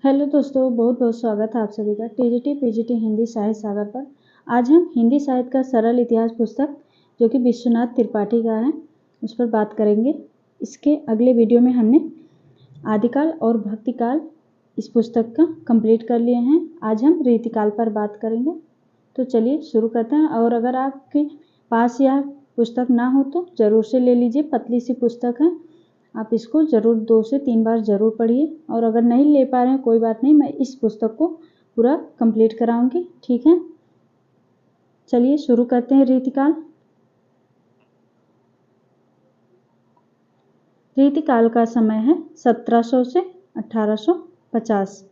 Hello दोस्तों, बहुत बहुत स्वागत है आप सभी का टीजीटी पीजीटी हिंदी साहित्य सागर पर। आज हम हिंदी साहित्य का सरल इतिहास पुस्तक जो कि विश्वनाथ त्रिपाठी का है उस पर बात करेंगे। इसके अगले वीडियो में हमने आदिकाल और भक्तिकाल इस पुस्तक का कंप्लीट कर लिए हैं। आज हम रीतिकाल पर बात करेंगे। तो चलिए शुरू करते हैं। और अगर आपके पास यह पुस्तक ना हो तो ज़रूर से ले लीजिए। पतली सी पुस्तक है, आप इसको ज़रूर 2 से 3 बार ज़रूर पढ़िए। और अगर नहीं ले पा रहे हैं कोई बात नहीं, मैं इस पुस्तक को पूरा कंप्लीट कराऊंगी, ठीक है। चलिए शुरू करते हैं। रीतिकाल। रीतिकाल का समय है 1700 से 1850।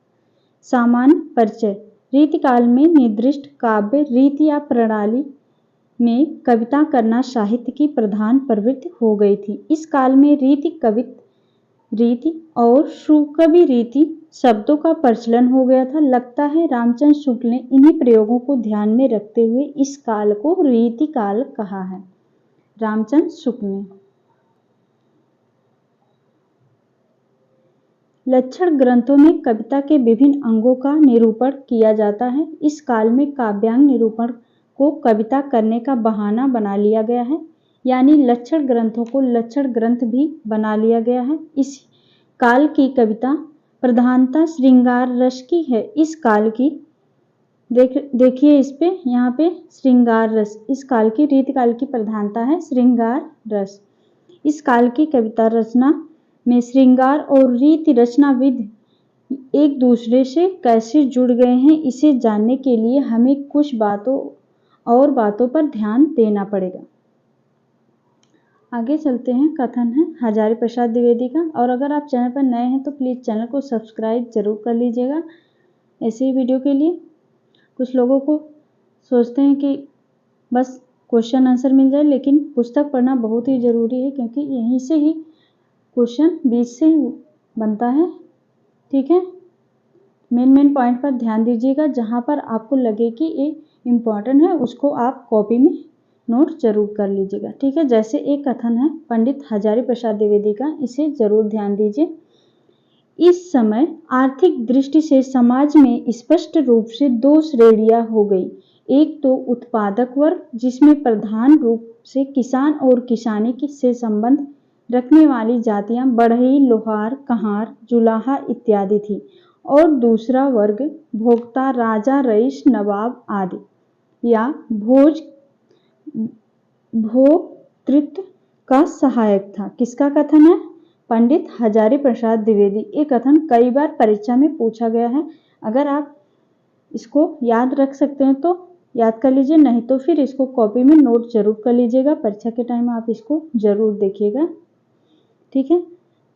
सामान्य परिचय। रीतिकाल में निर्दिष्ट काव्य रीति या प्रणाली में कविता करना साहित्य की प्रधान प्रवृत्ति हो गई थी। इस काल में रीति और सुकवि रीति शब्दों का प्रचलन हो गया था। लगता है रामचंद्र शुक्ल ने इन्हीं प्रयोगों को ध्यान में रखते हुए इस काल को रीतिकाल कहा है। रामचंद्र शुक्ल ने। लक्षण ग्रंथों में कविता के विभिन्न अंगों का निरूपण किया जाता है। इस काल में काव्यांग निरूपण को कविता करने का बहाना बना लिया गया है, यानी लक्षण ग्रंथों को लक्षण ग्रंथ भी बना लिया गया है। इस काल की कविता प्रधानता श्रृंगार रस की है। इस काल की देखिए इस पे यहाँ पे श्रृंगार रस, इस काल की रीतिकाल की प्रधानता है श्रृंगार रस। इस काल की कविता रचना में श्रृंगार और रीति रचना विधि एक दूसरे से कैसे जुड़ गए हैं, इसे जानने के लिए हमें कुछ बातों पर ध्यान देना पड़ेगा। आगे चलते हैं। कथन है हजारी प्रसाद द्विवेदी का। और अगर आप चैनल पर नए हैं तो प्लीज़ चैनल को सब्सक्राइब जरूर कर लीजिएगा ऐसे ही वीडियो के लिए। कुछ लोगों को सोचते हैं कि बस क्वेश्चन आंसर मिल जाए, लेकिन पुस्तक पढ़ना बहुत ही ज़रूरी है, क्योंकि यहीं से ही क्वेश्चन बीच से बनता है, ठीक है। मेन पॉइंट पर ध्यान दीजिएगा, जहाँ पर आपको लगे कि ये इम्पॉर्टेंट है उसको आप कॉपी में नोट जरूर कर लीजिएगा, ठीक है। जैसे एक कथन है पंडित हजारी प्रसाद द्विवेदी का, इसे जरूर ध्यान दीजिए। इस समय आर्थिक दृष्टि से समाज में स्पष्ट रूप से 2 श्रेणियां हो गई। एक तो उत्पादक वर्ग, जिसमें प्रधान रूप से किसान और किसानी से संबंध रखने वाली जातियां बढ़ई, लोहार, कहार, जुलाहा इत्यादि थी। और दूसरा वर्ग भोक्ता, राजा, रईस, नवाब आदि या भोक्तृत्व का सहायक था। किसका कथन है? पंडित हजारी प्रसाद द्विवेदी। ये कथन कई बार परीक्षा में पूछा गया है। अगर आप इसको याद रख सकते हैं तो याद कर लीजिए, नहीं तो फिर इसको कॉपी में नोट जरूर कर लीजिएगा। परीक्षा के टाइम आप इसको जरूर देखिएगा, ठीक है।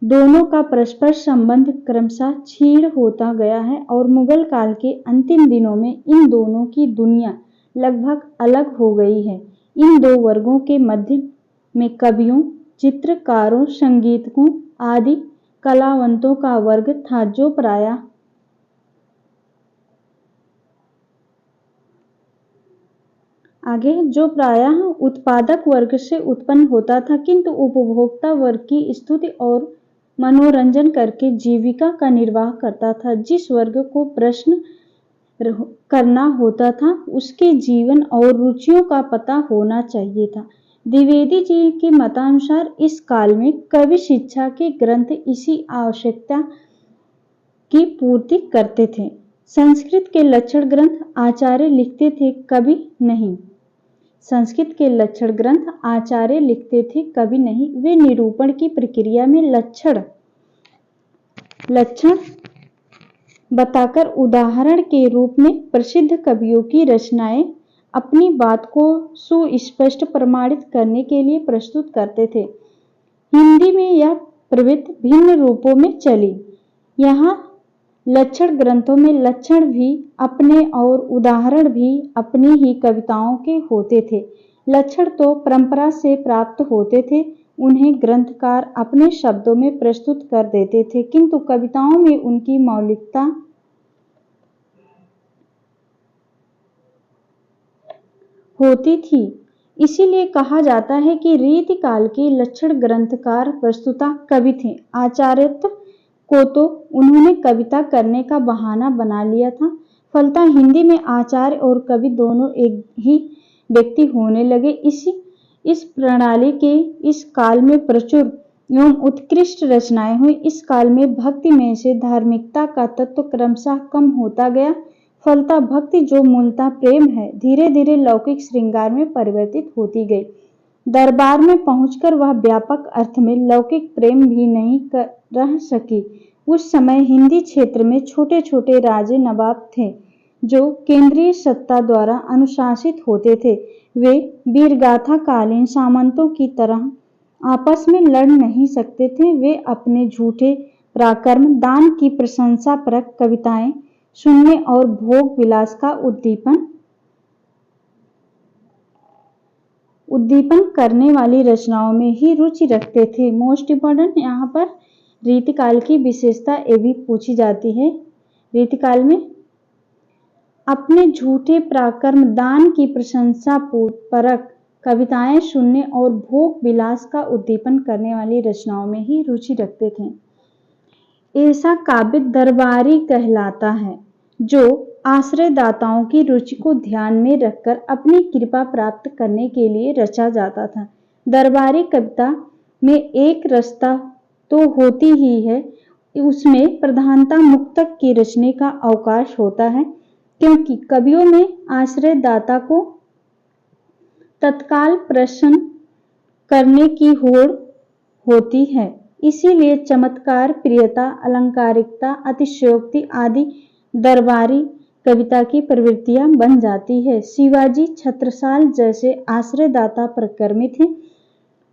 दोनों का परस्पर संबंध क्रमशः क्षीण होता गया है और मुगल काल के अंतिम दिनों में इन दोनों की दुनिया लगभग अलग हो गई है। इन 2 वर्गों के मध्य में कवियों, चित्रकारों, संगीतकों आदि कलावंतों का वर्ग था, जो प्रायः उत्पादक वर्ग से उत्पन्न होता था, किंतु उपभोक्ता वर्ग की स्तुति और मनोरंजन करके जीविका का निर्वाह करता था। जिस वर्ग को प्रश्न करना होता था उसके जीवन और रुचियों का पता होना चाहिए था। द्विवेदी जी के मतानुसार इस काल में कवि शिक्षा के ग्रंथ इसी आवश्यकता की पूर्ति करते थे। संस्कृत के लक्षण ग्रंथ आचार्य लिखते थे, कवि नहीं। संस्कृत के लक्षण ग्रंथ आचार्य लिखते थे, कवि नहीं। वे निरूपण की प्रक्रिया में लक्षण बताकर उदाहरण के रूप में प्रसिद्ध कवियों की रचनाएं अपनी बात को सुस्पष्ट प्रमाणित करने के लिए प्रस्तुत करते थे। हिंदी में यह प्रवृत्ति भिन्न रूपों में चली। यहाँ लक्षण ग्रंथों में लक्षण भी अपने और उदाहरण भी अपनी ही कविताओं के होते थे। लक्षण तो परंपरा से प्राप्त होते थे, उन्हें ग्रंथकार अपने शब्दों में प्रस्तुत कर देते थे, किंतु कविताओं में उनकी मौलिकता होती थी। इसीलिए कहा जाता है कि रीतिकाल के लक्षण ग्रंथकार वस्तुतः कवि थे। आचार्यत्व को तो उन्होंने कविता करने का बहाना बना लिया था। फलतः हिंदी में आचार्य और कवि दोनों एक ही व्यक्ति होने लगे। इस प्रणाली के इस काल में प्रचुर एवं उत्कृष्ट रचनाएं हुई। इस काल में भक्ति में से धार्मिकता का तत्व क्रमशः कम होता गया। फलतः भक्ति जो मूलतः प्रेम है, धीरे धीरे लौकिक श्रृंगार में परिवर्तित होती गई। दरबार में पहुंचकर वह व्यापक अर्थ में लौकिक प्रेम भी नहीं रह सकी। उस समय हिंदी क्षेत्र में छोटे छोटे राजे नवाब थे जो केंद्रीय सत्ता द्वारा अनुशासित होते थे। वे वीरगाथा कालीन सामंतों की तरह आपस में लड़ नहीं सकते थे। वे अपने झूठे पराक्रम, दान की प्रशंसापरक कविताएं सुनने और भोग विलास का उद्दीपन करने वाली रचनाओं में ही रुचि रखते थे। मोस्ट इम्पोर्टेंट यहाँ पर रीतिकाल की विशेषता ये भी पूछी जाती है। रीतिकाल में अपने झूठे पराक्रम, दान की प्रशंसा परक कविताएं सुनने और भोग विलास का उद्दीपन करने वाली रचनाओं में ही रुचि रखते थे। ऐसा काव्य दरबारी कहलाता है जो आश्रयदाताओं की रुचि को ध्यान में रखकर अपनी कृपा प्राप्त करने के लिए रचा जाता था। दरबारी कविता में एक रसता तो होती ही है, उसमें प्रधानता मुक्तक की रचने का अवकाश होता है, क्योंकि कवियों में आश्रयदाता को तत्काल प्रसन्न करने की होड़ होती है। इसीलिए चमत्कार, प्रियता, अलंकारिकता, अतिशयोक्ति आदि दरबारी कविता की प्रवृत्तियां बन जाती है। शिवाजी, छत्रसाल जैसे आश्रयदाता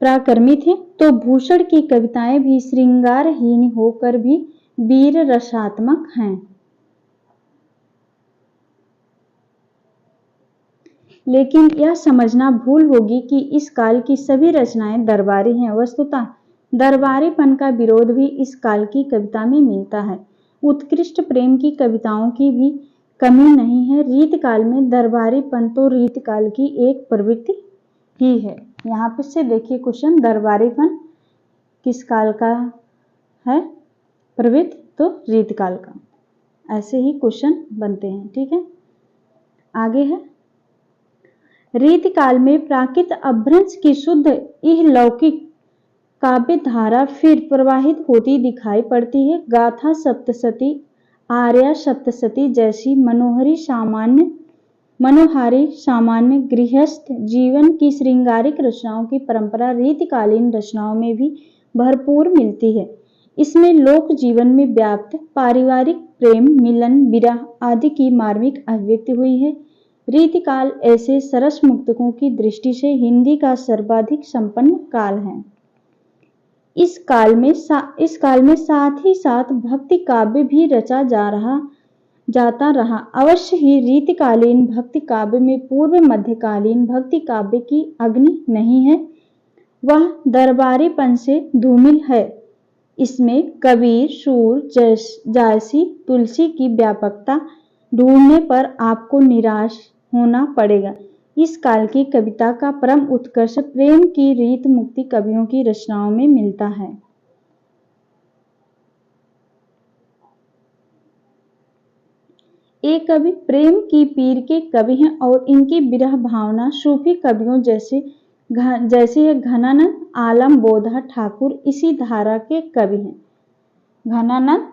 पराक्रमी थे तो भूषण की कविताएं भी श्रृंगारहीन होकर भी वीर रसात्मक हैं। लेकिन यह समझना भूल होगी कि इस काल की सभी रचनाएं दरबारी हैं। वस्तुतः दरबारीपन का विरोध भी इस काल की कविता में मिलता है। उत्कृष्ट प्रेम की कविताओं की भी कमी नहीं है। रीतकाल में दरबारीपन तो रीतकाल की एक प्रवृत्ति ही है। यहाँ पर से देखिए क्वेश्चन, दरबारीपन किस काल का है प्रवृत्ति? तो रीतकाल का। ऐसे ही क्वेश्चन बनते हैं। ठीक है, आगे है रीतिकाल में प्राकृत अभ्रंश की शुद्ध इहलौकिक काव्य धारा फिर प्रवाहित होती दिखाई पड़ती है। गाथा सप्तशती, आर्या सप्तशती जैसी मनोहारी सामान्य गृहस्थ जीवन की श्रृंगारिक रचनाओं की परंपरा रीतिकालीन रचनाओं में भी भरपूर मिलती है। इसमें लोक जीवन में व्याप्त पारिवारिक प्रेम, मिलन, विरह आदि की मार्मिक अभिव्यक्ति हुई है। रीतिकाल ऐसे सरस मुक्तकों की दृष्टि से हिंदी का सर्वाधिक संपन्न काल है। इस काल में साथ ही साथ भक्ति काव्य भी रचा जाता रहा। अवश्य ही रीतिकालीन भक्ति काव्य में पूर्व मध्यकालीन भक्ति काव्य की अग्नि नहीं है, वह दरबारीपन से धूमिल है। इसमें कबीर, सूर, जायसी, तुलसी की व्यापकता ढूंढने पर आपको निराश होना पड़ेगा। इस काल की कविता का परम उत्कर्ष प्रेम की रीत मुक्ति कवियों की रचनाओं में मिलता है। ये कवि प्रेम की पीर के कवि हैं और इनकी विरह भावना सूफी कवियों जैसे घनानंद, आलम, बोधा, ठाकुर इसी धारा के कवि हैं। घनानंद,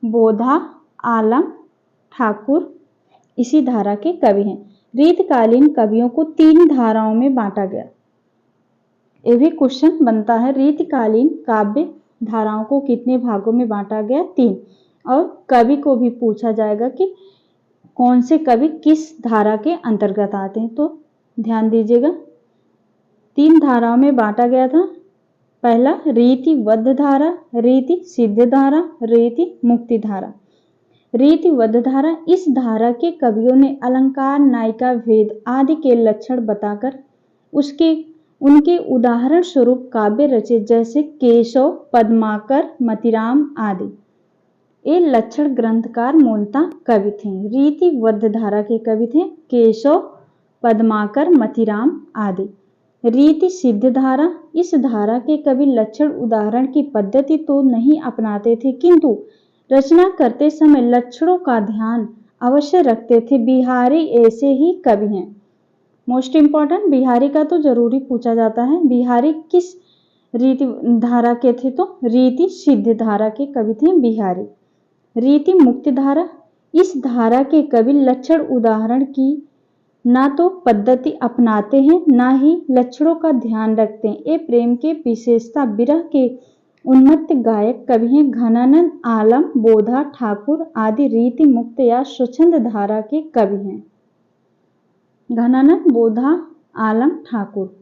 बोधा, आलम, ठाकुर इसी धारा के कवि हैं। रीतकालीन कवियों को 3 धाराओं में बांटा गया। ये भी क्वेश्चन बनता है, रीतकालीन काव्य धाराओं को कितने भागों में बांटा गया? 3। और कवि को भी पूछा जाएगा कि कौन से कवि किस धारा के अंतर्गत आते हैं, तो ध्यान दीजिएगा। 3 धाराओं में बांटा गया था। पहला रीतिबद्ध धारा, रीति सिद्ध धारा, रीति मुक्ति धारा। रीतिबद्ध धारा, इस धारा के कवियों ने अलंकार, नायिका भेद आदि के लक्षण बताकर उनके उदाहरण स्वरूप काव्य रचे, जैसे केशव, पद्माकर, मतिराम आदि। ये लक्षण ग्रंथकार मूलतः कवि थे। रीतिबद्ध धारा के कवि थे केशव, पद्माकर, मतिराम आदि। रीति सिद्ध धारा, इस धारा के कवि लक्षण उदाहरण की पद्धति तो नहीं अपनाते थे, किंतु रचना करते समय लक्षणों का ध्यान अवश्य रखते थे। बिहारी ऐसे ही कवि हैं। मोस्ट इंपॉर्टेंट, बिहारी का तो जरूरी पूछा जाता है। बिहारी किस रीति धारा के थे? तो रीति सिद्ध धारा के कवि थे बिहारी। रीति मुक्त धारा, इस धारा के कवि लक्षण उदाहरण की ना तो पद्धति अपनाते हैं, ना ही लक्षणों का ध्यान रखते हैं। ये प्रेम के विशेषता विरह के उन्मत्त गायक कवि हैं। घनानंद, आलम, बोधा, ठाकुर आदि रीति मुक्त या स्वच्छंद धारा के कवि हैं। घनानंद, बोधा, आलम, ठाकुर।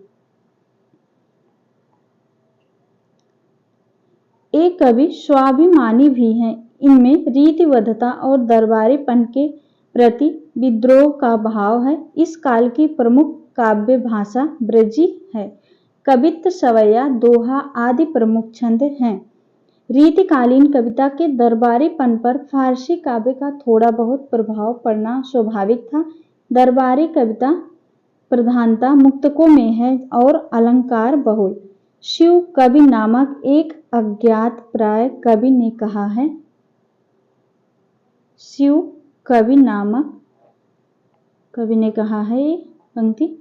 एक कवि स्वाभिमानी भी हैं। इनमें रीतिबद्धता और दरबारीपन के प्रति विद्रोह का भाव है। इस काल की प्रमुख काव्य भाषा ब्रजी है। कवित्व, सवैया, दोहा आदि प्रमुख छंद हैं। रीतिकालीन कविता के दरबारीपन पर फारसी काव्य का थोड़ा बहुत प्रभाव पड़ना स्वाभाविक था। दरबारी कविता प्रधानता मुक्तकों में है और अलंकार बहुल। शिव कवि नामक एक अज्ञात प्राय कवि ने कहा है, शिव कवि नामक कवि ने कहा है ये पंक्ति,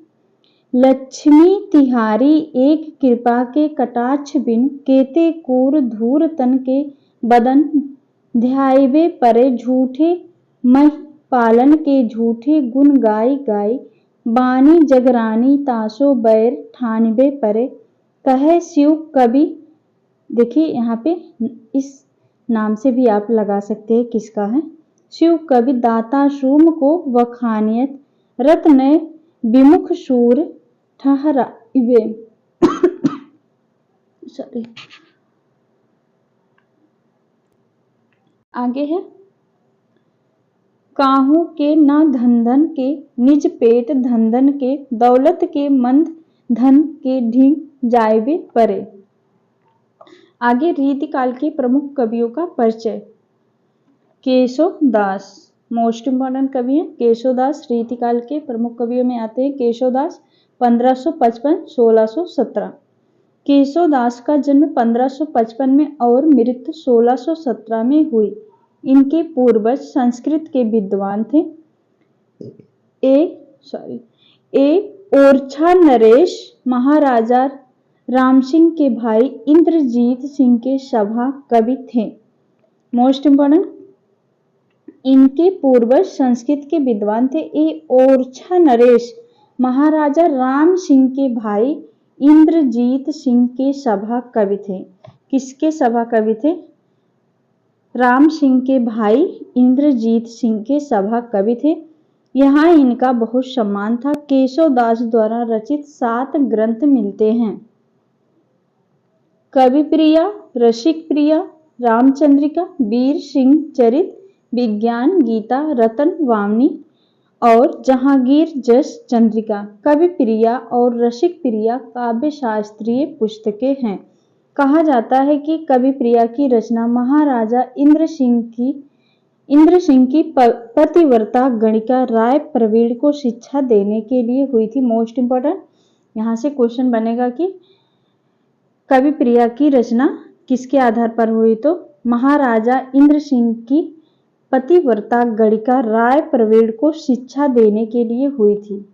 लक्ष्मी तिहारी एक कृपा के कटाक्ष बिन, केते कूर धूर तन के बदन, ध्याइबे परे झूठे मह पालन के झूठे गुण गाई गाई, बानी जगरानी तासो बैर ठानबे परे, कहे शिव कवि। देखिए यहाँ पे इस नाम से भी आप लगा सकते हैं किसका है। शिव कवि दाता शूम को वखानियत, रत्न विमुख शूर ठहराइबे सॉरी। आगे है, काहू के ना धन के, निज पेट धन के, दौलत के मंद धन के ढींग जाइबे परे। आगे रीतिकाल के प्रमुख कवियों का परिचय। केशव दास मोस्ट इंपॉर्टेंट कवि हैं। केशव दास रीतिकाल के प्रमुख कवियों में आते हैं। केशव दास 1555-1617। केशव दास का जन्म 1555 में और मृत्यु 1617 में हुई। इनके पूर्वज संस्कृत के विद्वान थे। ओरछा नरेश महाराजा राम सिंह के भाई इंद्रजीत सिंह के सभा कवि थे। मोस्ट इंपॉर्टेंट, इनके पूर्वज संस्कृत के विद्वान थे। ये ओरछा नरेश महाराजा राम सिंह के भाई इंद्रजीत सिंह के सभा कवि थे। किसके सभा कवि थे? राम सिंह के भाई इंद्रजीत सिंह के सभा कवि थे। यहाँ इनका बहुत सम्मान था। केशव दास द्वारा रचित 7 ग्रंथ मिलते हैं। कवि प्रिया, रसिक प्रिया, रामचंद्रिका, वीर सिंह चरित, विज्ञान गीता, रतन वामनी और जहांगीर जस चंद्रिका। कवि प्रिया और रसिक प्रिया काव्य शास्त्रीय पुस्तकें हैं। कहा जाता है कि कवि प्रिया की रचना महाराजा इंद्र सिंह की पतिव्रता गणिका राय प्रवीण को शिक्षा देने के लिए हुई थी। मोस्ट इंपॉर्टेंट, यहाँ से क्वेश्चन बनेगा कि कवि प्रिया की रचना किसके आधार पर हुई? तो महाराजा इंद्र सिंह की पतिव्रता गणिका राय प्रवीण को शिक्षा देने के लिए हुई थी।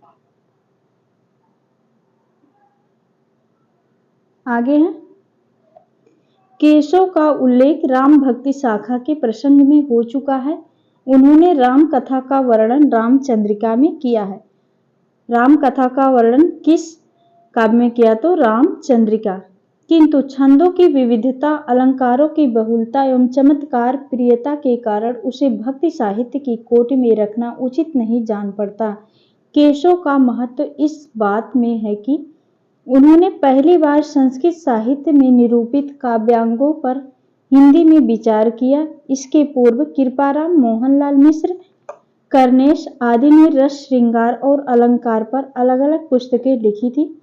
आगे है, केशव का उल्लेख राम भक्ति शाखा के प्रसंग में हो चुका है। उन्होंने राम कथा का वर्णन रामचंद्रिका में किया है। राम कथा का वर्णन किस काव्य में किया? तो रामचंद्रिका। किंतु छंदों की विविधता, अलंकारों की बहुलता एवं चमत्कार प्रियता के कारण उसे भक्ति साहित्य की कोटि में रखना उचित नहीं जान पड़ता। केशव का महत्व इस बात में है कि उन्होंने पहली बार संस्कृत साहित्य में निरूपित काव्यांगों पर हिंदी में विचार किया। इसके पूर्व कृपाराम, मोहनलाल मिश्र, कर्णेश आदि ने रस, श्रृंगार और अलंकार पर अलग अलग पुस्तकें लिखी थी,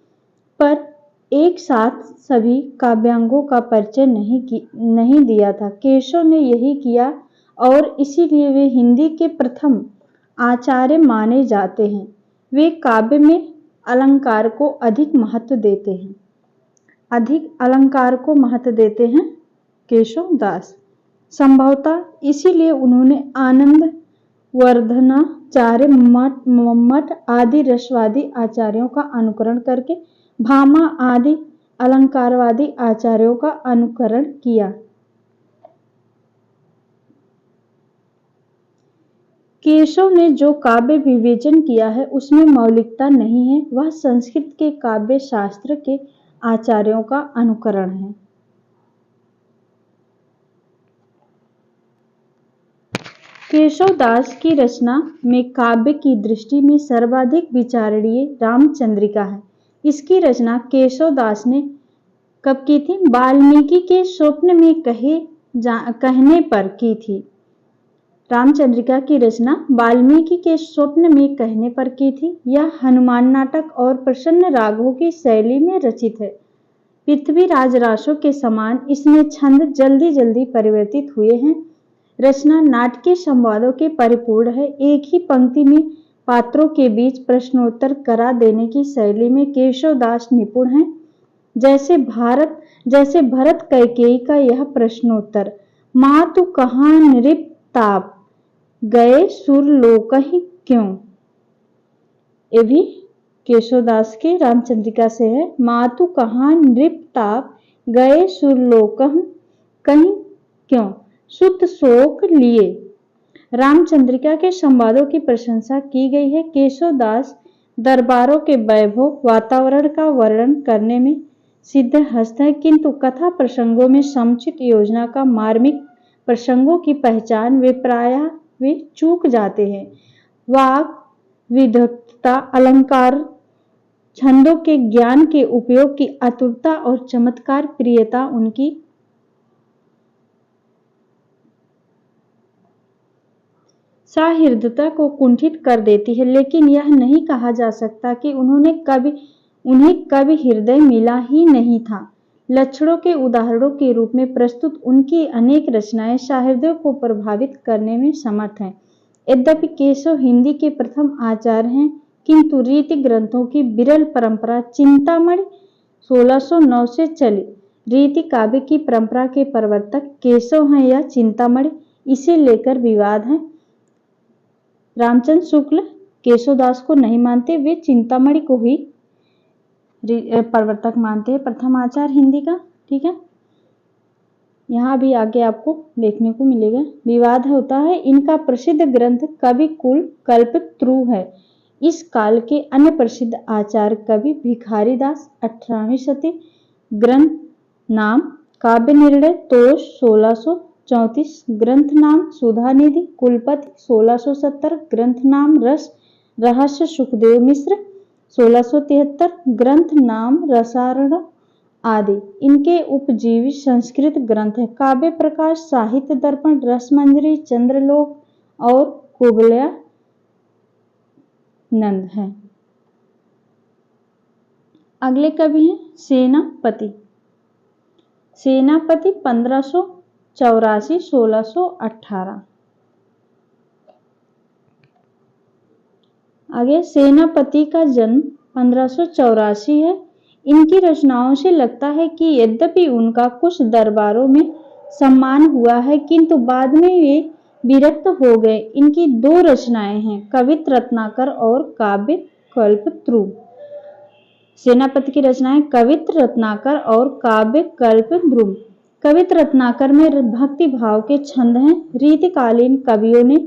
पर एक साथ सभी काव्यांगों का परिचय नहीं दिया था। केशव ने यही किया और इसीलिए वे हिंदी के प्रथम आचार्य माने जाते हैं। वे काव्य में अलंकार को अधिक महत्व देते हैं। अधिक अलंकार को महत्व देते हैं केशव दास। संभवतः इसीलिए उन्होंने आनंद वर्धनाचार्य, मम्मट आदि रसवादी आचार्यों का अनुकरण करके भामा आदि अलंकारवादी आचार्यों का अनुकरण किया। केशव ने जो काव्य विवेचन किया है उसमें मौलिकता नहीं है, वह संस्कृत के काव्य शास्त्र के आचार्यों का अनुकरण है। केशव दास की रचना में काव्य की दृष्टि में सर्वाधिक विचारणीय रामचंद्रिका है। इसकी रचना केशव दास ने कब की थी? वाल्मीकि के स्वप्न में कहने पर की थी। रामचंद्रिका की रचना वाल्मीकि के स्वप्न में कहने पर की थी। यह हनुमान नाटक और प्रसन्न रागों की शैली में रचित है। पृथ्वीराज रासों के समान इसमें छंद जल्दी जल्दी परिवर्तित हुए हैं। रचना नाटकीय संवादों के परिपूर्ण है। एक ही पंक्ति में पात्रों के बीच प्रश्नोत्तर करा देने की शैली में केशव दास निपुण हैं। जैसे भरत कैकेयी का यह प्रश्नोत्तर, माँ तू कहाँ नृपताप गए सुरलोकहि क्यों, ये भी केशव दास के रामचंद्रिका से है। माँ तू कहाँ नृपताप गए सुरलोकहि कहीं क्यों, सुत शोक लिए। रामचंद्रिका के संवादों की प्रशंसा की गई है। केशव दास दरबारों के वैभव वातावरण का वर्णन करने में सिद्धहस्त है, किंतु कथा प्रसंगों में समुचित योजना का मार्मिक प्रसंगों की पहचान वे चूक जाते हैं। वाक विदग्धता, अलंकार, छंदों के ज्ञान के उपयोग की आतुरता और चमत्कार प्रियता उनकी सहृदयता को कुंठित कर देती है, लेकिन यह नहीं कहा जा सकता कि उन्हें कभी हृदय मिला ही नहीं था। लक्षणों के उदाहरणों के रूप में प्रस्तुत उनकी अनेक रचनाएं सहृदय को प्रभावित करने में समर्थ हैं। यद्यपि केशव हिंदी के प्रथम आचार्य हैं, किंतु रीति ग्रंथों की विरल परंपरा चिंतामणि 1609 से चली। रीति काव्य की परंपरा के प्रवर्तक केशव हैं या चिंतामणि, इसे लेकर विवाद है। रामचंद्र शुक्ल केशव दास को नहीं मानते, वे चिंतामणि को ही प्रवर्तक मानते हैं, प्रथम आचार्य हिंदी का। ठीक है, यहाँ भी आगे आपको देखने को मिलेगा विवाद होता है। इनका प्रसिद्ध ग्रंथ कवि कुल कल्पत्रु है। इस काल के अन्य प्रसिद्ध आचार्य कवि भिखारी दास 18वीं शती, ग्रंथ नाम काव्य निर्णय तोष 1634, ग्रंथ नाम सुधा निधि कुलपति 1670, ग्रंथ नाम रस रहस्य सुखदेव मिश्र 1673, ग्रंथ नाम रसारण आदि इनके उपजीवी संस्कृत ग्रंथ है। काव्य प्रकाश, साहित्य दर्पण, रसमंजरी, चंद्रलोक और कुबलया नंद है। अगले कवि हैं सेनापति। सेनापति 1584-1618। आगे सेनापति का जन्म 1584 है। इनकी रचनाओं से लगता है कि यद्यपि उनका कुछ दरबारों में सम्मान हुआ है, किंतु बाद में वे विरक्त हो गए। इनकी दो रचनाएं हैं, कवित्र रत्नाकर और काव्य कल्पत्रु। सेनापति की रचनाएं कवित्र रत्नाकर और काव्य कल्पद्रुम। कवित्र रत्नाकर में भक्ति भाव के छंद हैं। रीतिकालीन कवियों ने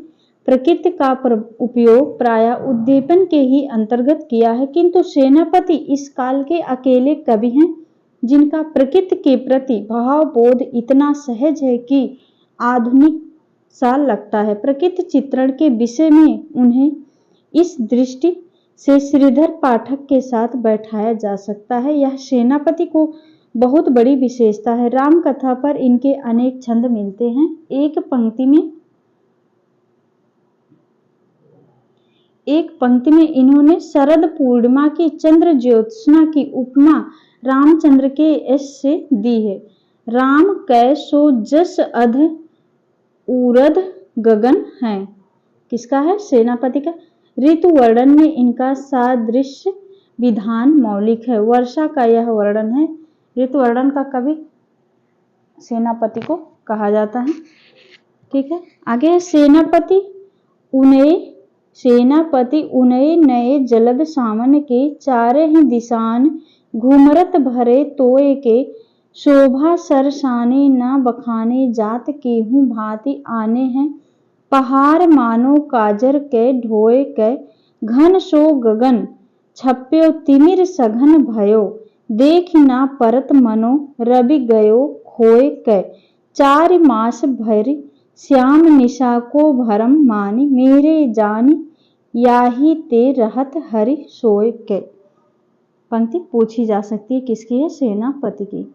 प्रकृति का उपयोग प्रायः उद्दीपन के ही अंतर्गत किया है, किंतु सेनापति इस काल के अकेले कवि हैं जिनका प्रकृति के प्रति भावबोध इतना सहज है कि आधुनिक सा लगता है। प्रकृति चित्रण के विषय में उन्हें इस दृष्टि से श्रीधर पाठक के साथ बैठाया जा सकता है। यह सेनापति को बहुत बड़ी विशेषता है। राम कथा पर इनके अनेक छंद मिलते हैं। एक पंक्ति में इन्होंने शरद पूर्णिमा की चंद्र ज्योत्सना की उपमा रामचंद्र के यश से दी है। राम कै सो जस अध उरध गगन है, किसका है? सेनापति का। ऋतु वर्णन में इनका सादृश्य विधान मौलिक है। वर्षा का यह वर्णन है। ऋतु वर्णन का कवि सेनापति को कहा जाता है। ठीक है, आगे है सेनापति उनय नए जलद सामन के चारे ही दिशान घूमरत भरे तोय के शोभा सरसाने न बखाने जात केहू भांति आने हैं पहाड़ मानो काजर के ढोए के घन सो गगन छप्यो तिमिर सघन भयो देख ना परत मनो रवि गयो खोए के चार मास भर श्याम निशा को भरम मानी मेरे जानी याही ते रहत हरि सोए के। पंक्ति पूछी जा सकती है किसकी है? सेनापति की।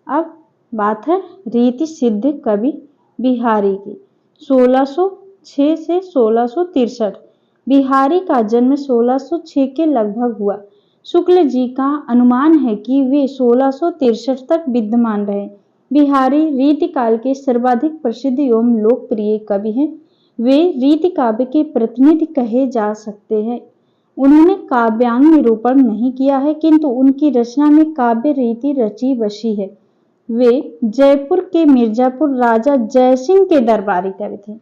अब बात है रीति सिद्ध कवि बिहारी की। 1606 से 1663। बिहारी का जन्म 1606 के लगभग हुआ। शुक्ल जी का अनुमान है कि वे 1663 तक विद्यमान रहे। बिहारी रीति काल के सर्वाधिक प्रसिद्ध एवं लोकप्रिय कवि हैं। वे रीति काव्य के प्रतिनिधि कहे जा सकते हैं। उन्होंने काव्यांग निरूपण नहीं किया है, किंतु उनकी रचना में काव्य रीति रची बसी है। वे जयपुर के मिर्जापुर राजा जयसिंह के दरबारी कवि थे।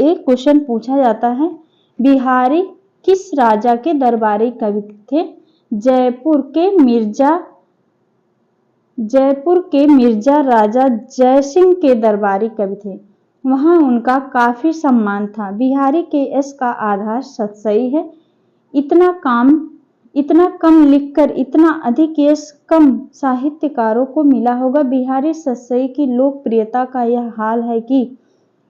एक क्वेश्चन पूछा जाता है, बिहारी किस राजा के दरबारी कवि थे? जयपुर के मिर्जा राजा जयसिंह के दरबारी कवि थे। वहां उनका काफी सम्मान था। बिहारी के यश का आधार सतसई है। इतना कम लिखकर इतना अधिक यश कम साहित्यकारों को मिला होगा। बिहारी सतसई की लोकप्रियता का यह हाल है कि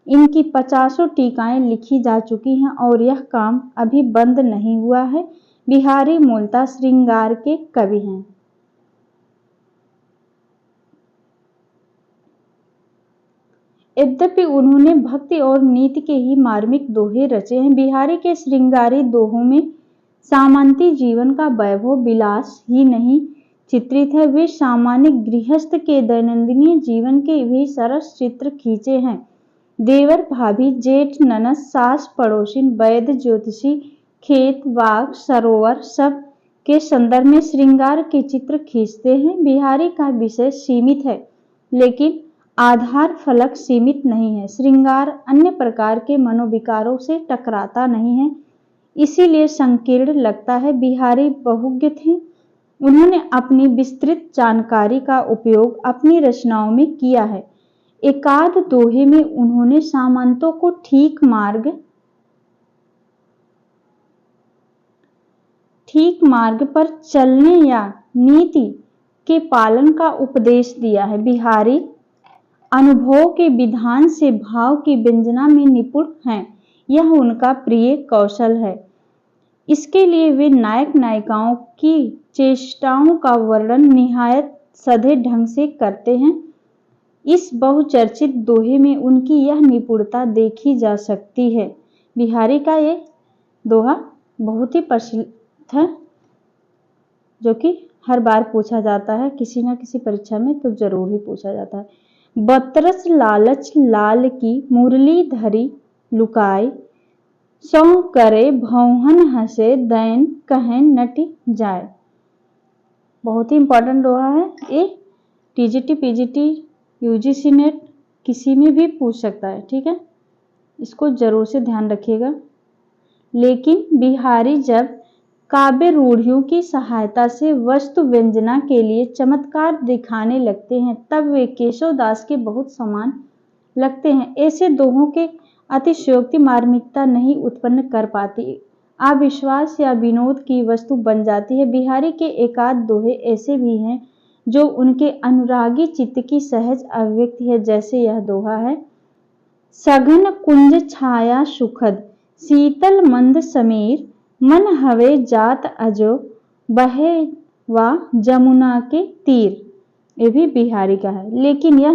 इनकी 50 टीकाएं लिखी जा चुकी हैं और यह काम अभी बंद नहीं हुआ है। बिहारी मूलतः श्रृंगार के कवि हैं। यद्यपि उन्होंने भक्ति और नीति के ही मार्मिक दोहे रचे हैं। बिहारी के श्रृंगारी दोहों में सामंती जीवन का वैभव विलास ही नहीं चित्रित है, वे सामान्य गृहस्थ के दैनंदिन जीवन के भी सरस चित्र खींचे हैं। देवर भाभी जेठ ननद सास पड़ोसिन वैद्य ज्योतिषी खेत बाग सरोवर सब के संदर्भ में श्रृंगार के चित्र खींचते हैं। बिहारी का विषय सीमित है, लेकिन आधार फलक सीमित नहीं है। श्रृंगार अन्य प्रकार के मनोविकारों से टकराता नहीं है, इसीलिए संकीर्ण लगता है। बिहारी बहुज्ञ थे। उन्होंने अपनी विस्तृत जानकारी का उपयोग अपनी रचनाओं में किया है। एकाध दोहे में उन्होंने सामंतों को ठीक मार्ग पर चलने या नीति के पालन का उपदेश दिया है। बिहारी अनुभव के विधान से भाव की व्यंजना में निपुण हैं। यह उनका प्रिय कौशल है। इसके लिए वे नायक नायिकाओं की चेष्टाओं का वर्णन निहायत सधे ढंग से करते हैं। इस बहुचर्चित दोहे में उनकी यह निपुणता देखी जा सकती है। बिहारी का ये दोहा बहुत ही प्रसिद्ध है, जो कि हर बार पूछा जाता है, किसी न किसी परीक्षा में तो जरूर ही पूछा जाता है। बतरस लालच लाल की मुरली धरी लुकाई सौ करे भौहन हंसे दैन कहें नटी जाए। बहुत ही इंपॉर्टेंट दोहा है ये। टीजीटी पीजीटी यूजीसी नेट किसी में भी पूछ सकता है। ठीक है, इसको जरूर से ध्यान रखिएगा। लेकिन बिहारी जब काव्य रूढ़ियों की सहायता से वस्तु व्यंजना के लिए चमत्कार दिखाने लगते हैं, तब वे केशव दास के बहुत समान लगते हैं। ऐसे दोहों के अतिशयोक्ति मार्मिकता नहीं उत्पन्न कर पाती, अविश्वास या विनोद की वस्तु बन जाती है। बिहारी के एकाध दोहे ऐसे भी हैं जो उनके अनुरागी चित्त की सहज अभिव्यक्ति है। जैसे यह दोहा है, सघन कुंज छाया सुखद शीतल मंद समीर मन हवे जात अजो बहे वा जमुना के तीर। ये भी बिहारी का है, लेकिन यह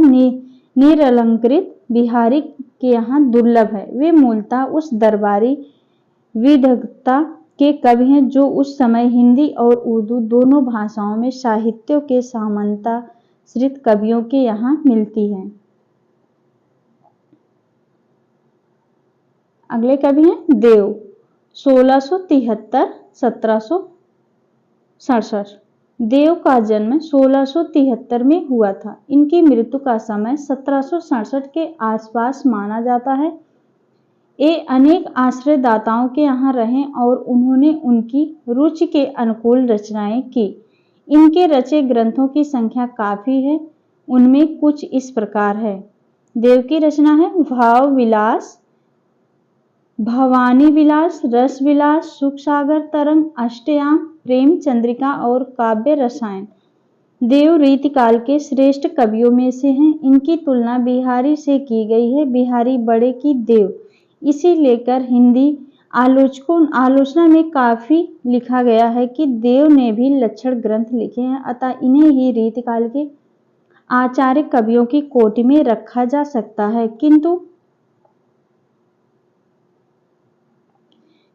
निरलंकृत बिहारी के यहाँ दुर्लभ है। वे मूलतः उस दरबारी विदग्धता के कवि हैं जो उस समय हिंदी और उर्दू दोनों भाषाओं में साहित्यों के सामंताश्रित कवियों के यहाँ मिलती हैं। अगले कवि हैं देव। 1673-1700 67। देव का जन्म 1673 में हुआ था। इनकी मृत्यु का समय 1767 के आसपास माना जाता है। ये अनेक आश्रयदाताओं के यहाँ रहे और उन्होंने उनकी रुचि के अनुकूल रचनाएं की। इनके रचे ग्रंथों की संख्या काफी है। उनमें कुछ इस प्रकार है। देव की रचना है भाव विलास, भवानी विलास, रस विलास, सुख सागर तरंग, अष्टयाम, प्रेम चंद्रिका और काव्य रसायन। देव रीतिकाल के श्रेष्ठ कवियों में से हैं। इनकी तुलना बिहारी से की गई है। बिहारी बड़े की देव, इसी लेकर हिंदी आलोचना में काफी लिखा गया है कि देव ने भी लक्षण ग्रंथ लिखे हैं, अतः इन्हें ही रीतिकाल के आचार्य कवियों की कोटि में रखा जा सकता है।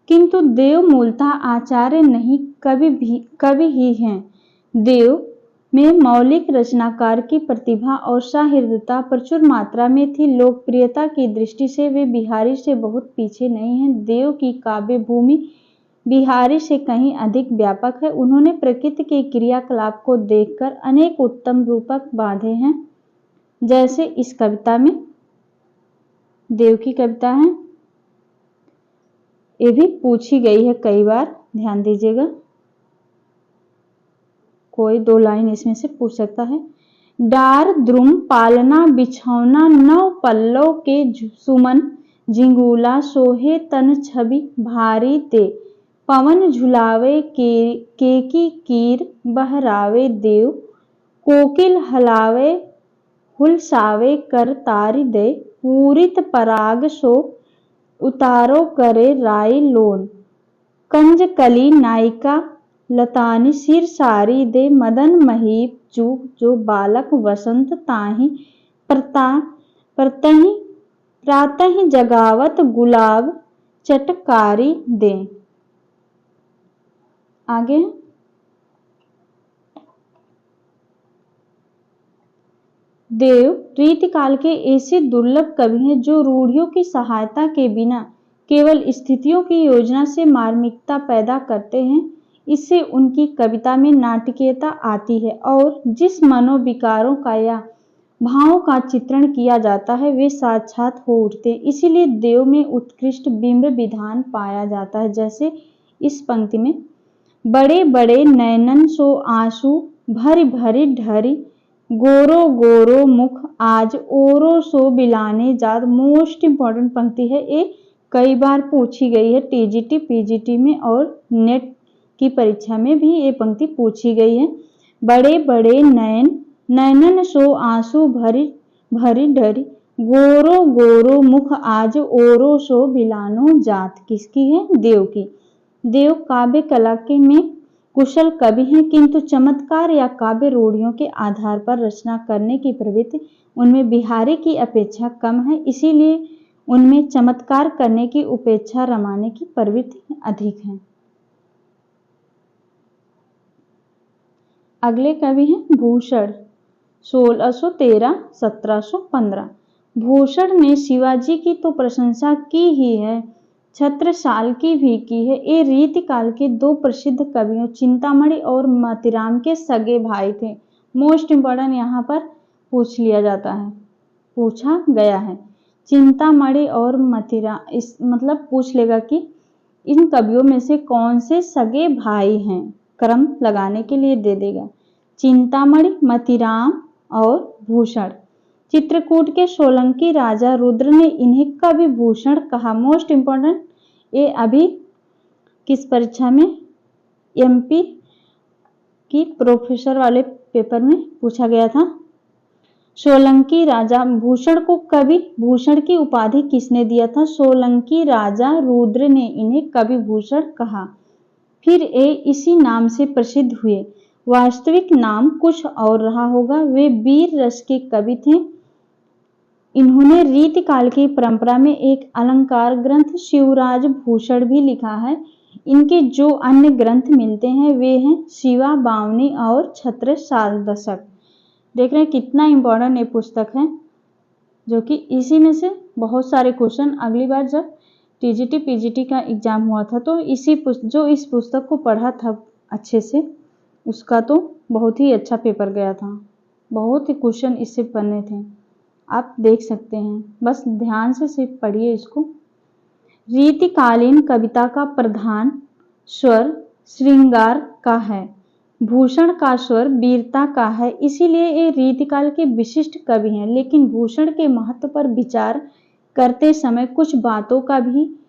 किंतु देव मूलतः आचार्य नहीं, कवि ही हैं। देव में मौलिक रचनाकार की प्रतिभा और सहृदयता प्रचुर मात्रा में थी। लोकप्रियता की दृष्टि से वे बिहारी से बहुत पीछे नहीं हैं। देव की काव्य भूमि बिहारी से कहीं अधिक व्यापक है। उन्होंने प्रकृति के क्रियाकलाप को देखकर अनेक उत्तम रूपक बांधे हैं। जैसे इस कविता में, देव की कविता है, ये भी पूछी गई है कई बार, ध्यान दीजिएगा। कोई 2 लाइन इसमें से पूछ सकता है। डार द्रुम पालना बिछौना नव पल्लव के सुमन झिंगुला सोहे तन छवि भारी ते पवन झुलावे के की कीर बहरावे देव कोकिल हलावे हुलसावे कर तारी दे पूरित पराग सो उतारो करे राई लोन कंज कली नायिका लतानी सिर सारी दे मदन महीप चूक जो बालक वसंत ताहि प्रातः जगावत गुलाब चटकारी दे। आगे देव रीतिकाल के ऐसे दुर्लभ कवि हैं जो रूढ़ियों की सहायता के बिना केवल स्थितियों की योजना से मार्मिकता पैदा करते हैं। इससे उनकी कविता में नाटकीयता आती है और जिस मनोविकारों का या भावों का चित्रण किया जाता है वे साक्षात हो उठते हैं। इसीलिए देव में उत्कृष्ट बिंब विधान पाया जाता है। जैसे इस पंक्ति में, बड़े बड़े नयनन सो आंसू भरी भरी ढरी गोरो गोरो मुख आज ओरो सो बिलाने जात। मोस्ट इंपॉर्टेंट पंक्ति है, ये कई बार पूछी गई है टीजीटी पीजीटी में और नेट की परीक्षा में भी ये पंक्ति पूछी गई है। बड़े बड़े नयनन सो आंसू भरी भरी ढरी गोरो गोरो मुख आज ओरो सो बिलानो जात। किसकी है? देव की। देव काव्य कला के में कुशल कवि हैं, किंतु चमत्कार या काव्य रूढ़ियों के आधार पर रचना करने की प्रवृत्ति उनमें बिहारी की अपेक्षा कम है। इसीलिए उनमें चमत्कार करने की उपेक्षा रमाने की प्रवृत्ति अधिक है। अगले कवि हैं भूषण, 1613-1715। भूषण ने शिवाजी की तो प्रशंसा की ही है, छत्रसाल की भी की है। ये रीतिकाल के 2 प्रसिद्ध कवियों चिंतामणि और मोतीराम के सगे भाई थे। मोस्ट इंपॉर्टेंट यहाँ पर पूछ लिया जाता है, पूछा गया है। चिंतामणि और मोतीराम, इस मतलब पूछ लेगा कि इन कवियों में से कौन से सगे भाई हैं, क्रम लगाने के लिए दे देगा। चिंतामणि, मोतीराम और भूषण। चित्रकूट के सोलंकी राजा रुद्र ने इन्हें कवि भूषण कहा। मोस्ट इंपॉर्टेंट, ये अभी किस परीक्षा में, एमपी की प्रोफेसर वाले पेपर में पूछा गया था। सोलंकी राजा भूषण को कवि भूषण की उपाधि किसने दिया था? सोलंकी राजा रुद्र ने इन्हें कवि भूषण कहा। फिर ये इसी नाम से प्रसिद्ध हुए। वास्तविक नाम कुछ और रहा होगा। वे वीर रस के कवि थे। इन्होंने रीतिकाल की परंपरा में एक अलंकार ग्रंथ शिवराज भूषण भी लिखा है। इनके जो अन्य ग्रंथ मिलते हैं वे हैं शिवा बावनी और छत्रसाल दशक। देख रहे हैं कितना इंपॉर्टेंट ये पुस्तक है, जो कि इसी में से बहुत सारे क्वेश्चन अगली बार जब टीजीटी पीजीटी का एग्जाम हुआ था तो इस पुस्तक को पढ़ा था अच्छे से उसका तो बहुत ही अच्छा पेपर गया था, बहुत ही क्वेश्चन इससे बने थे, आप देख सकते हैं, बस ध्यान से सिर्फ पढ़िए इसको। रीतिकालीन कविता का प्रधान स्वर श्रृंगार का है, भूषण का स्वर वीरता का है, इसीलिए ये रीतिकाल के विशिष्ट कवि हैं। लेकिन भूषण के महत्व पर विचार करते समय कुछ बातों का भी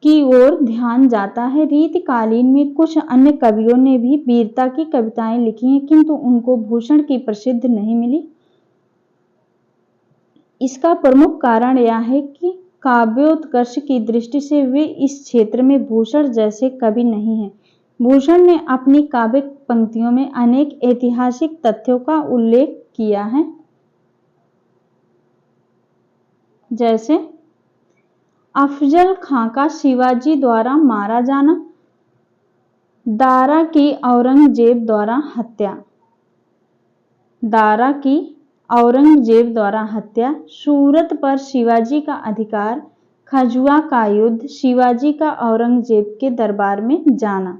की ओर ध्यान जाता है। रीतिकालीन में कुछ अन्य कवियों ने भी वीरता की कविताएं लिखी हैं, किंतु उनको भूषण की प्रसिद्ध नहीं मिली। इसका प्रमुख कारण यह है कि काव्योत्कर्ष की दृष्टि से वे इस क्षेत्र में भूषण जैसे कवि नहीं हैं। भूषण ने अपनी काव्य पंक्तियों में अनेक ऐतिहासिक तथ्यों का उल्लेख किया है, जैसे अफजल खां का शिवाजी द्वारा मारा जाना, दारा की औरंगजेब द्वारा हत्या, दारा की औरंगजेब द्वारा हत्या, सूरत पर शिवाजी का अधिकार, खजुआ का युद्ध, शिवाजी का औरंगजेब के दरबार में जाना।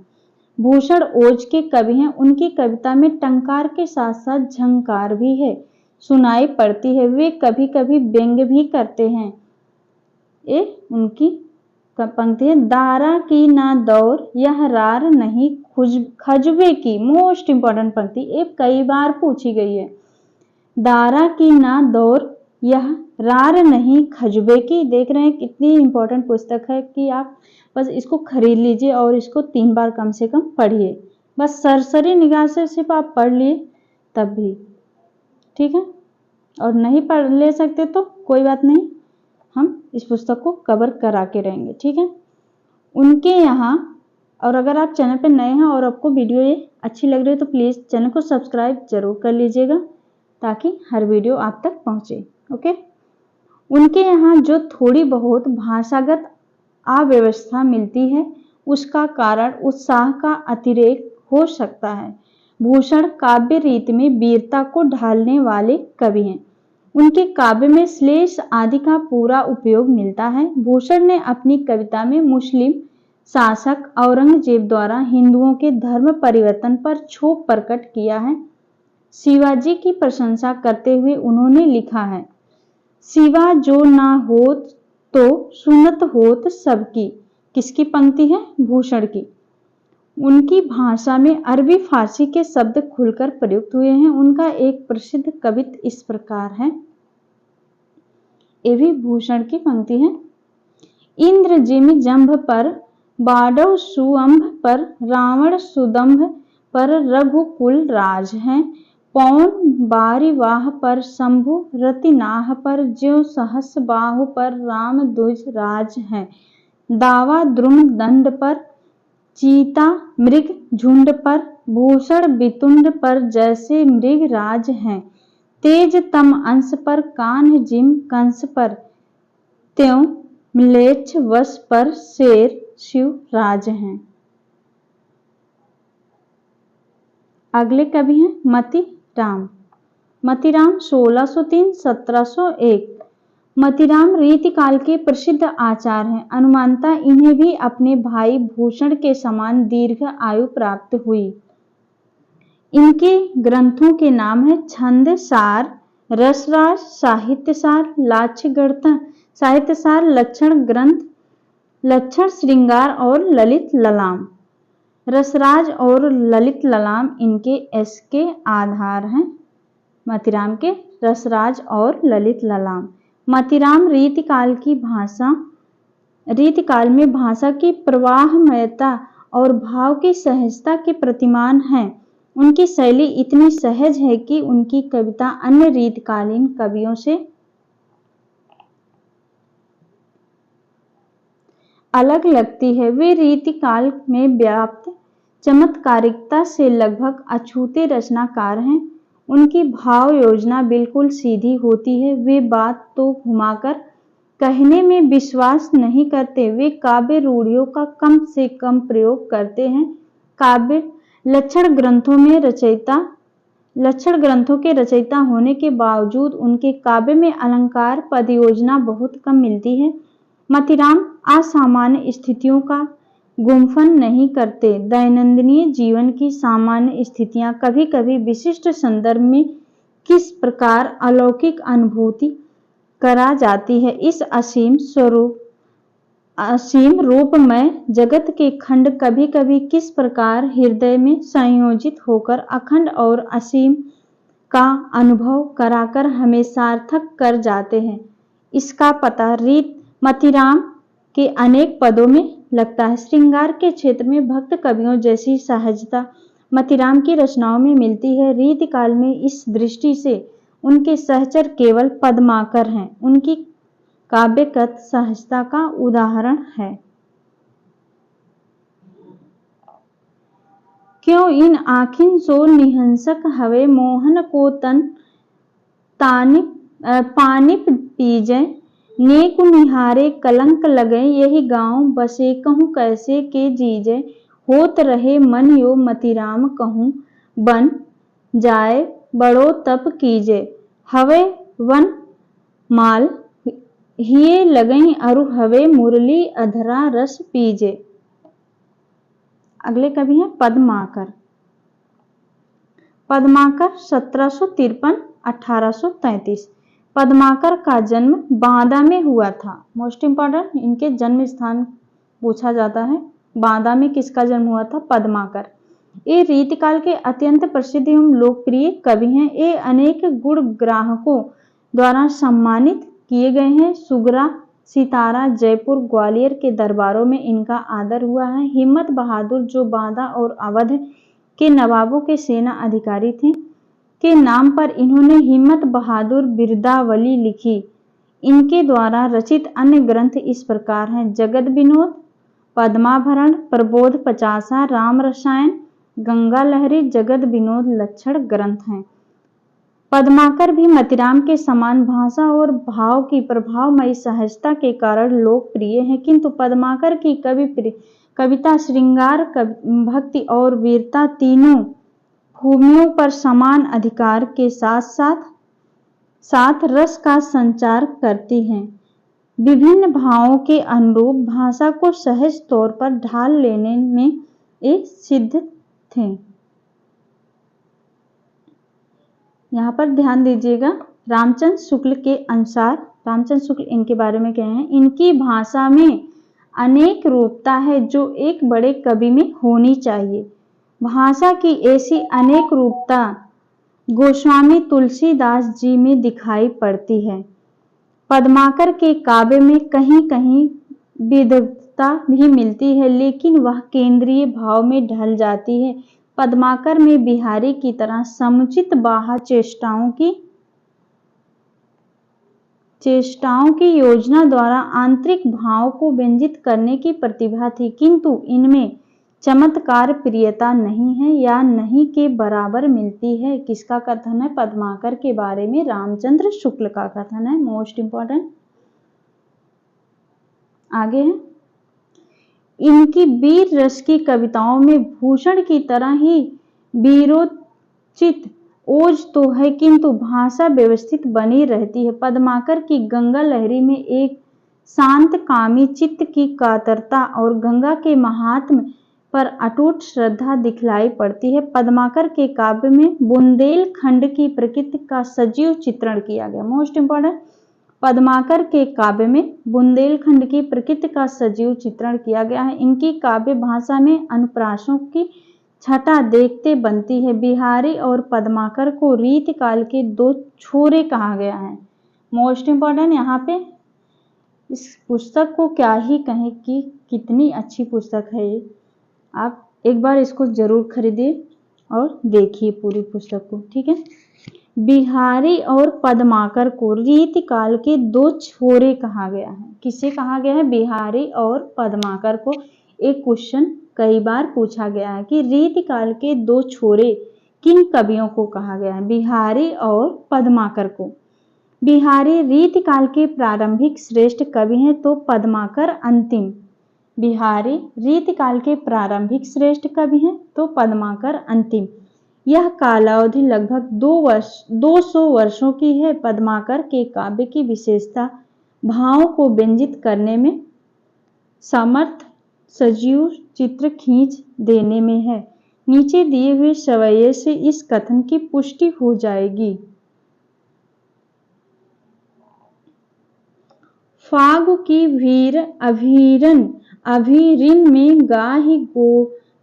भूषण ओज के कवि हैं, उनकी कविता में टंकार के साथ साथ झंकार भी है, सुनाई पड़ती है। वे कभी कभी व्यंग्य भी करते हैं। ये उनकी पंक्ति है, दारा की ना दौर यह रार नहीं खजुए की, मोस्ट इंपॉर्टेंट पंक्ति, ये कई बार पूछी गई है। दारा की ना दौर यह रार नहीं खजुबे की। देख रहे हैं कितनी इंपॉर्टेंट पुस्तक है कि आप बस इसको खरीद लीजिए और इसको 3 बार कम से कम पढ़िए। बस सरसरी निगाह से सिर्फ आप पढ़ लिए तब भी ठीक है, और नहीं पढ़ ले सकते तो कोई बात नहीं, हम इस पुस्तक को कवर करा के रहेंगे, ठीक है। उनके यहाँ, और अगर आप चैनल पर नए हैं और आपको वीडियो ये अच्छी लग रही है तो प्लीज़ चैनल को सब्सक्राइब जरूर कर लीजिएगा ताकि हर वीडियो आप तक पहुँचे, ओके। उनके यहाँ जो थोड़ी बहुत भाषागत अव्यवस्था मिलती है उसका कारण उत्साह का अतिरेक हो सकता है। भूषण काव्य रीति में वीरता को ढालने वाले कवि हैं। उनके काव्य में श्लेष आदि का पूरा उपयोग मिलता है। भूषण ने अपनी कविता में मुस्लिम शासक औरंगजेब द्वारा हिंदुओं के धर्म परिवर्तन पर क्षोभ प्रकट किया है। शिवाजी की प्रशंसा करते हुए उन्होंने लिखा है, शिवा जो ना होत तो सुनत होत सबकी। किसकी पंक्ति है? भूषण की। उनकी भाषा में अरबी फारसी के शब्द खुलकर प्रयुक्त हुए हैं। उनका एक प्रसिद्ध कवित इस प्रकार है, ये भी भूषण की पंक्ति है, इंद्र जिमि जंभ पर बाडव सुअंभ पर, रावण सुदंभ पर रघुकुल राज हैं, पौन बारीवाह पर शंभु रतिनाह पर, ज्यों सहस बाहु पर राम द्विज राज हैं, दावा द्रुम दंड पर, चीता मृग झुंड पर, भूषण वितुंड पर जैसे मृग राज हैं, तेज तम अंश पर कान्ह जिम कंस पर, त्यों म्लेच्छ वश पर शेर शिव राज हैं। अगले कवि हैं मतीराम। मतीराम 1603-1701। मतीराम रीतिकाल के प्रसिद्ध आचार्य हैं। अनुमानतः इन्हें भी अपने भाई भूषण के समान दीर्घ आयु प्राप्त हुई। इनके ग्रंथों के नाम है छंद सार, रसराज, साहित्यसार, लाक्ष्यगर्थ साहित्यसार, लक्षण ग्रंथ, लक्षण श्रृंगार और ललित ललाम। रसराज और ललित ललाम इनके के आधार हैं। मतीराम के रसराज और ललित ललाम। मतीराम रीतिकाल में भाषा की प्रवाहमयता और भाव की सहजता के प्रतिमान हैं। उनकी शैली इतनी सहज है कि उनकी कविता अन्य रीतिकालीन कवियों से अलग लगती है। वे रीतिकाल में व्याप्त चमत्कारिकता से लगभग अछूते रचनाकार हैं। उनकी भाव योजना बिल्कुल सीधी होती है। वे बात तो घुमाकर कहने में विश्वास नहीं करते। वे काव्य रूढ़ियों का कम से कम प्रयोग करते हैं। काव्य लक्षण ग्रंथों के रचयिता होने के बावजूद उनके काव्य में अलंकार पद योजना बहुत कम मिलती है। मतीराम असामान्य स्थितियों का गुम्फन नहीं करते। दैनंदिन जीवन की सामान्य स्थितियां कभी कभी विशिष्ट संदर्भ में किस प्रकार अलौकिक अनुभूति करा जाती है। इस असीम रूपमय जगत के खंड कभी कभी किस प्रकार हृदय में संयोजित होकर अखंड और असीम का अनुभव कराकर हमें सार्थक कर जाते हैं, इसका पता मतिराम के अनेक पदों में लगता है। श्रृंगार के क्षेत्र में भक्त कवियों जैसी सहजता मतिराम की रचनाओं में मिलती है। रीतिकाल में इस दृष्टि से उनके सहचर केवल पद्माकर हैं, उनकी काव्यगत सहजता का उदाहरण है। क्यों इन आखिन सो निहंसक हवे मोहन को तन पानिप पीजे नेकु निहारे कलंक लगे यही गांव बसे कहूँ कैसे के जीजे होत रहे मन यो मतिराम कहूँ बन जाए बड़ो तप कीजे हवे वन माल हिये लगई अरु हवे मुरली अधरा रस पीजे। अगले कवि हैं पद्माकर। पद्माकर 1753-1833। पद्माकर का जन्म बांदा में हुआ था। मोस्ट इंपॉर्टेंट, इनके जन्म स्थान पूछा जाता है। बांदा में किसका जन्म हुआ था? पद्माकर। ये रीतिकाल के अत्यंत प्रसिद्ध एवं लोकप्रिय कवि हैं। ये अनेक गुण ग्राहकों द्वारा सम्मानित किए गए हैं। सुगरा, सितारा, जयपुर, ग्वालियर के दरबारों में इनका आदर हुआ है। हिम्मत बहादुर, जो बांदा और अवध के नवाबों के सेना अधिकारी थे, के नाम पर इन्होंने हिम्मत बहादुर बिरदावली लिखी। इनके द्वारा रचित अन्य ग्रंथ इस प्रकार हैं: जगत विनोद, पद्माभरण, प्रबोध पचासा, राम रसायन, गंगा लहरी, जगत विनोद लक्षण ग्रंथ हैं। पद्माकर भी मतिराम के समान भाषा और भाव की प्रभावमयी सहजता के कारण लोकप्रिय हैं, किंतु पद्माकर की कविता श्रृंगार, भक्ति और वीरता तीनों भूमियों पर समान अधिकार के साथ रस का संचार करती हैं। विभिन्न भावों के अनुरूप भाषा को सहज तौर पर ढाल लेने में ये सिद्ध थे। यहाँ पर ध्यान दीजिएगा, रामचंद्र शुक्ल के अनुसार, रामचंद्र शुक्ल इनके बारे में कहे हैं, इनकी भाषा में अनेक रूपता है जो एक बड़े कवि में होनी चाहिए। भाषा की ऐसी अनेक रूपता गोस्वामी तुलसीदास जी में दिखाई पड़ती है। पद्माकर के काव्य में कहीं कहीं विदग्धता भी मिलती है, लेकिन वह केंद्रीय भाव में ढल जाती है। पद्माकर में बिहारी की तरह समुचित बाह्य चेष्टाओं की योजना द्वारा आंतरिक भाव को व्यंजित करने की प्रतिभा थी, किंतु इनमें चमत्कार प्रियता नहीं है या नहीं के बराबर मिलती है। किसका कथन है? पद्माकर के बारे में रामचंद्र शुक्ल का कथन है। Most important. आगे है, इनकी वीर रस की कविताओं में भूषण की तरह ही वीरोचित ओज तो है, किंतु भाषा व्यवस्थित बनी रहती है। पद्माकर की गंगा लहरी में एक शांत कामी चित्त की कातरता और गंगा के महात्म्य पर अटूट श्रद्धा दिखलाई पड़ती है। पद्माकर के काव्य में बुंदेलखंड की प्रकृति का सजीव चित्रण किया गया। मोस्ट इंपॉर्टेंट, पद्माकर के काव्य में बुंदेलखंड की प्रकृति का सजीव चित्रण किया गया है। इनकी काव्य भाषा में अनुप्रासों की छटा देखते बनती है। बिहारी और पद्माकर को रीतिकाल के दो छोरे कहा गया है। मोस्ट इंपॉर्टेंट, यहाँ पे इस पुस्तक को क्या ही कहें कि कितनी अच्छी पुस्तक है ये। आप एक बार इसको जरूर खरीदिए और देखिए पूरी पुस्तक को, ठीक है। बिहारी और पद्माकर को रीतिकाल के दो छोरे कहा गया है। किसे कहा गया है? बिहारी और पद्माकर को। एक क्वेश्चन कई बार पूछा गया है कि रीतिकाल के दो छोरे किन कवियों को कहा गया है? बिहारी और पद्माकर को। बिहारी रीतिकाल के प्रारंभिक श्रेष्ठ कवि हैं, तो पद्माकर अंतिम। बिहारी रीतिकाल के प्रारंभिक श्रेष्ठ कवि हैं, तो पद्माकर अंतिम। यह कालावधि लगभग 200 वर्षों की है। पद्माकर के काव्य की विशेषता भावों को व्यंजित करने में सजीव चित्र खींच देने में है। नीचे दिए हुए सवैये से इस कथन की पुष्टि हो जाएगी। फागु की भीर अभीरिन में गाहि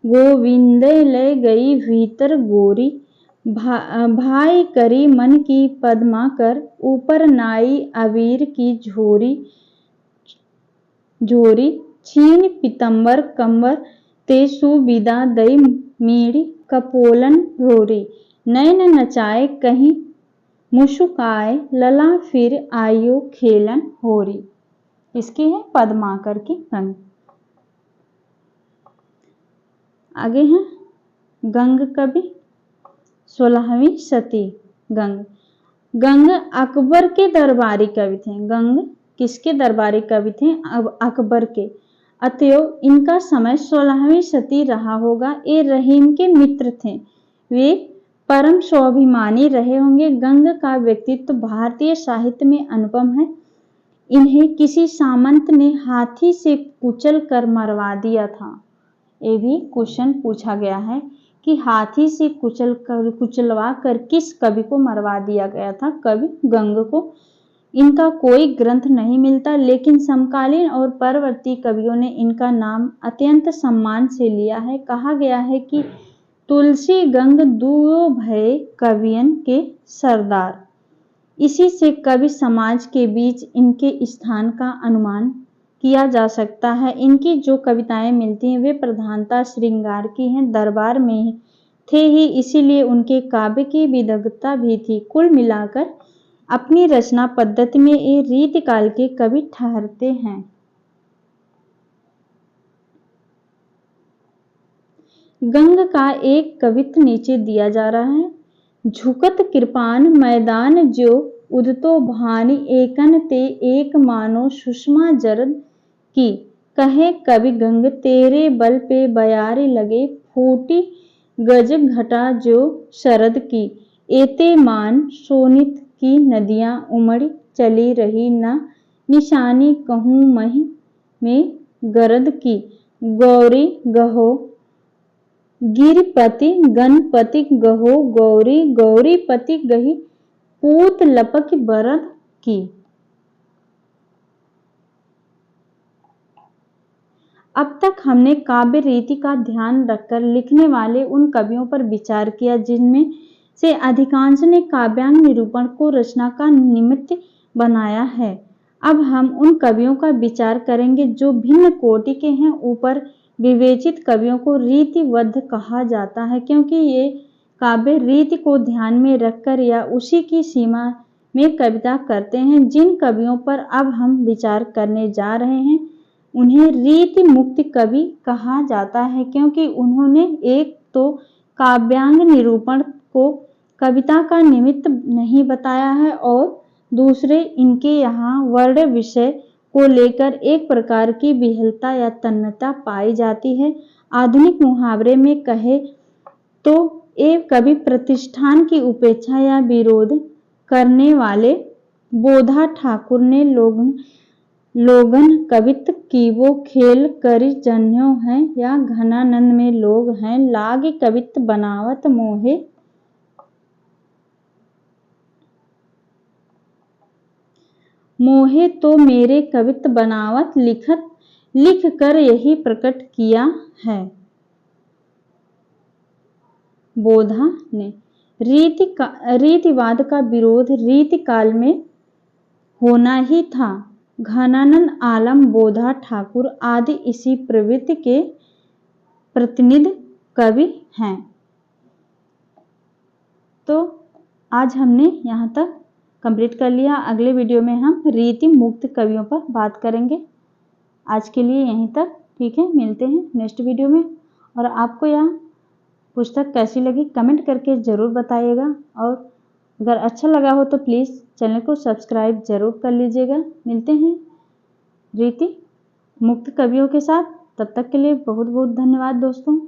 गोविंदे ले गई भीतर गोरी। भाई करी मन की पद्मा कर, ऊपर नाई अबीर की झोरी। छीन पीतंबर कंबर ते सुविदा दई मीड़ी कपोलन रोरी। नैन नचाए कहीं मुस्काए, लला फिर आयो खेलन होरी। इसकी है पद्माकर की गंग। आगे है गंग कवि 16वीं शती। गंग अकबर के दरबारी कवि थे। गंग किसके दरबारी कवि थे? अकबर के। अतएव इनका समय 16वीं शती रहा होगा। ये रहीम के मित्र थे। वे परम स्वाभिमानी रहे होंगे। गंग का व्यक्तित्व भारतीय साहित्य में अनुपम है। इन्हें किसी सामंत ने हाथी से कुचल कर मरवा दिया था। ये भी क्वेश्चन पूछा गया है कि हाथी से कुचलवा कर किस कवि को मरवा दिया गया था? कवि गंग को। इनका कोई ग्रंथ नहीं मिलता, लेकिन समकालीन और परवर्ती कवियों ने इनका नाम अत्यंत सम्मान से लिया है। कहा गया है कि तुलसी गंग दुयो भये कवियन के सरदार। इसी से कवि समाज के बीच इनके स्थान का अनुमान किया जा सकता है। इनकी जो कविताएं मिलती हैं वे प्रधानता श्रृंगार की हैं। दरबार में थे ही, इसीलिए उनके काव्य की विदग्धता भी थी। कुल मिलाकर अपनी रचना पद्धति में ये रीतिकाल के कवि ठहरते हैं। गंग का एक कवित्व नीचे दिया जा रहा है। झुकत कृपान मैदान जो उदतो भानी, एकन ते एक मानो सुषमा जरद की। कहे कवि गंग तेरे बल पे बयारे लगे, फूटी गज घटा जो शरद की। एते मान सोनित की नदियां उमड़ी, चली रही न निशानी कहूँ मही में गरद की। गौरी गहो गिरिपति गणपति गहो गौरी, गौरीपति गही पूत लपक बरद की। अब तक हमने काव्य रीति का ध्यान रखकर लिखने वाले उन कवियों पर विचार किया जिनमें से अधिकांश ने काव्यांग निरूपण को रचना का निमित्त बनाया है। अब हम उन कवियों का विचार करेंगे जो भिन्न कोटि के हैं। ऊपर विवेचित कवियों को रीतिबद्ध कहा जाता है क्योंकि ये काव्य रीति को ध्यान में रखकर या उसी की सीमा में कविता करते हैं। जिन कवियों पर अब हम विचार करने जा रहे हैं उन्हें रीति मुक्त कवि कहा जाता है क्योंकि उन्होंने एक तो काव्यांग निरूपण को कविता का निमित्त नहीं बताया है और दूसरे इनके यहाँ वर्ण विषय को लेकर एक प्रकार की विहलता या तन्यता पाई जाती है। आधुनिक मुहावरे में कहे तो ये कवि प्रतिष्ठान की उपेक्षा या विरोध करने वाले बोधा ठाकुर ने लोगन कवित्व की वो खेल करी जन्यो हैं, या घनानंद में लोग हैं लागे कवित्व बनावत मोहे तो मेरे कवित्व बनावत लिख कर यही प्रकट किया है। बोधा ने रीतिवाद का विरोध रीति काल में होना ही था। घनानंद आलम, बोधा ठाकुर आदि इसी प्रवृत्ति के प्रतिनिधि कवि हैं। तो आज हमने यहाँ तक कंप्लीट कर लिया। अगले वीडियो में हम रीति मुक्त कवियों पर बात करेंगे। आज के लिए यहीं तक, ठीक है। मिलते हैं नेक्स्ट वीडियो में। और आपको यह पुस्तक कैसी लगी कमेंट करके ज़रूर बताइएगा। और अगर अच्छा लगा हो तो प्लीज़ चैनल को सब्सक्राइब ज़रूर कर लीजिएगा। मिलते हैं रीति मुक्त कवियों के साथ। तब तक के लिए बहुत बहुत धन्यवाद दोस्तों।